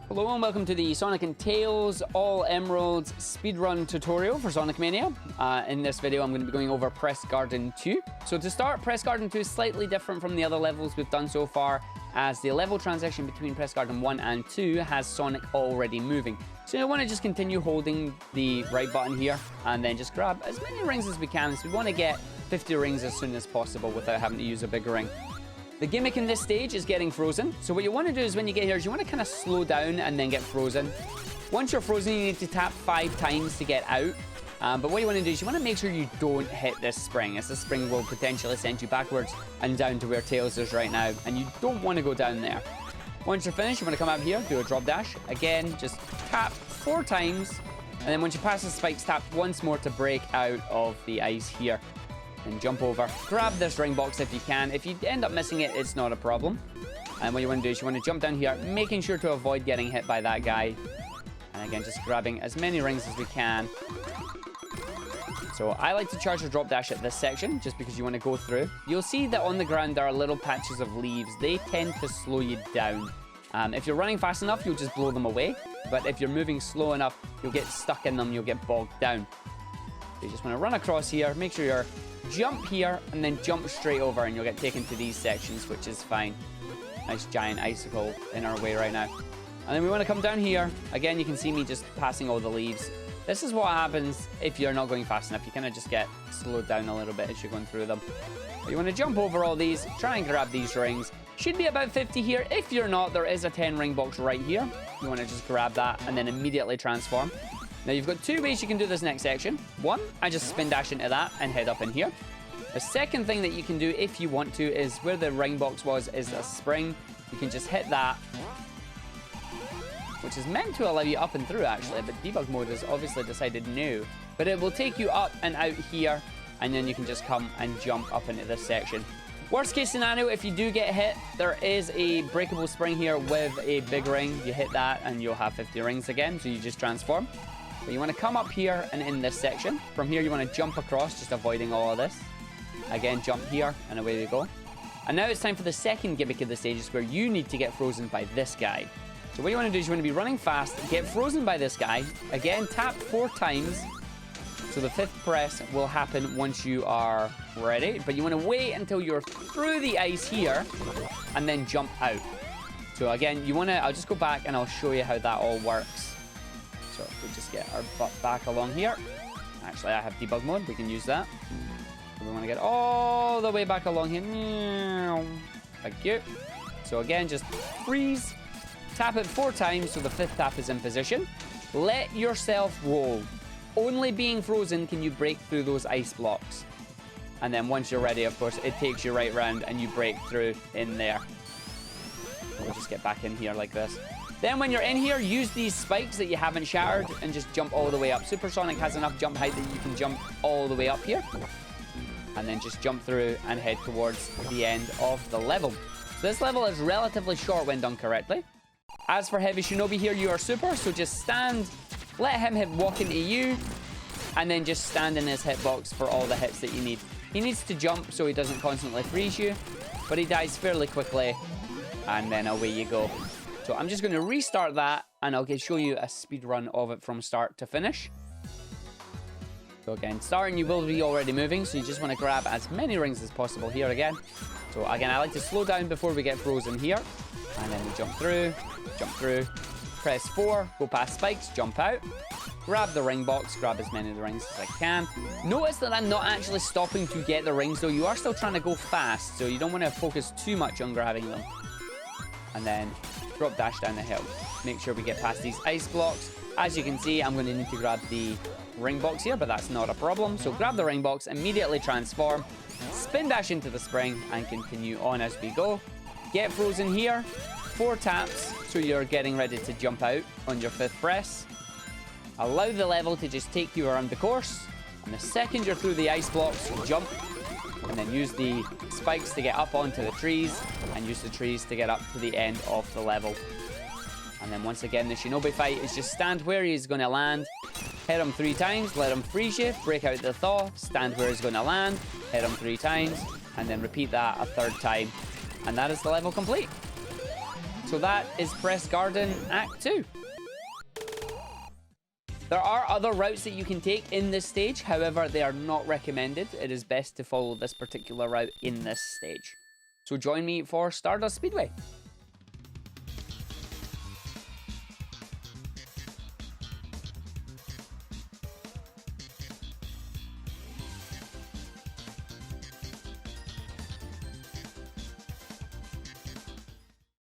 Hello and welcome to the Sonic and Tails All Emeralds speedrun tutorial for Sonic Mania. In this video I'm going to be going over Press Garden 2. So to start, Press Garden 2 is slightly different from the other levels we've done so far, as the level transition between Press Garden 1 and 2 has Sonic already moving. So you want to just continue holding the right button here and then just grab as many rings as we can. So we want to get 50 rings as soon as possible without having to use a big ring. The gimmick in this stage is getting frozen. So what you want to do is when you get here is you want to kind of slow down and then get frozen. Once you're frozen, you need to tap 5 times to get out. But what you want to do is you want to make sure you don't hit this spring, as this spring will potentially send you backwards and down to where Tails is right now. And you don't want to go down there. Once you're finished, you want to come out here, do a drop dash. Again, just tap 4 times. And then once you pass the spikes, tap once more to break out of the ice here. And jump over. Grab this ring box if you can. If you end up missing it, it's not a problem. And what you want to do is you want to jump down here, making sure to avoid getting hit by that guy. And again, just grabbing as many rings as we can. So I like to charge the drop dash at this section, just because you want to go through. You'll see that on the ground there are little patches of leaves. They tend to slow you down. If you're running fast enough, you'll just blow them away. But if you're moving slow enough, you'll get stuck in them, you'll get bogged down. So you just want to run across here, make sure you're jump here, and then jump straight over, and you'll get taken to these sections, which is fine. Nice giant icicle in our way right now. And then we want to come down here. Again, you can see me just passing all the leaves. This is what happens if you're not going fast enough. You kind of just get slowed down a little bit as you're going through them. But you want to jump over all these, try and grab these rings. Should be about 50 here. If you're not, there is a 10 ring box right here. You want to just grab that and then immediately transform. Now, you've got 2 ways you can do this next section. One, I just spin dash into that and head up in here. The second thing that you can do if you want to is where the ring box was is a spring. You can just hit that, which is meant to allow you up and through, actually, but debug mode has obviously decided no. But it will take you up and out here, and then you can just come and jump up into this section. Worst case scenario, if you do get hit, there is a breakable spring here with a big ring. You hit that and you'll have 50 rings again, so you just transform. But you want to come up here and in this section. From here, you want to jump across, just avoiding all of this. Again, jump here, and away we go. And now it's time for the second gimmick of the stages, where you need to get frozen by this guy. So what you want to do is you want to be running fast, get frozen by this guy. Again, tap 4 times. So the 5th press will happen once you are ready. But you want to wait until you're through the ice here, and then jump out. So again, you want to... I'll just go back, and I'll show you how that all works. So if we just get our butt back along here. Actually, I have debug mode. We can use that. So we want to get all the way back along here. Thank you. So again, just freeze. Tap it 4 times so the 5th tap is in position. Let yourself roll. Only being frozen can you break through those ice blocks. And then once you're ready, of course, it takes you right round and you break through in there. We'll just get back in here like this. Then when you're in here, use these spikes that you haven't shattered and just jump all the way up. Supersonic has enough jump height that you can jump all the way up here. And then just jump through and head towards the end of the level. So this level is relatively short when done correctly. As for Heavy Shinobi here, you are super. So just stand, let him walk into you, and then just stand in his hitbox for all the hits that you need. He needs to jump so he doesn't constantly freeze you, but he dies fairly quickly, and then away you go. So I'm just going to restart that, and I'll show you a speed run of it from start to finish. So again, starting, you will be already moving, so you just want to grab as many rings as possible here again. So again, I like to slow down before we get frozen here. And then we jump through, press 4, go past spikes, jump out, grab the ring box, grab as many of the rings as I can. Notice that I'm not actually stopping to get the rings, though. You are still trying to go fast, so you don't want to focus too much on grabbing them. And then drop dash down the hill. Make sure we get past these ice blocks. As you can see, I'm going to need to grab the ring box here, but that's not a problem. So grab the ring box, immediately transform, spin dash into the spring, and continue on as we go. Get frozen here, 4 taps, so you're getting ready to jump out on your 5th press. Allow the level to just take you around the course, and the second you're through the ice blocks, jump, and then use the spikes to get up onto the trees, and use the trees to get up to the end of the level. And then once again, the Shinobi fight is just stand where he's going to land, hit him 3 times, let him freeze you, break out the thaw, stand where he's going to land, hit him 3 times, and then repeat that a 3rd time. And that is the level complete. So that is Press Garden Act 2. There are other routes that you can take in this stage, however, they are not recommended. It is best to follow this particular route in this stage. So join me for Stardust Speedway.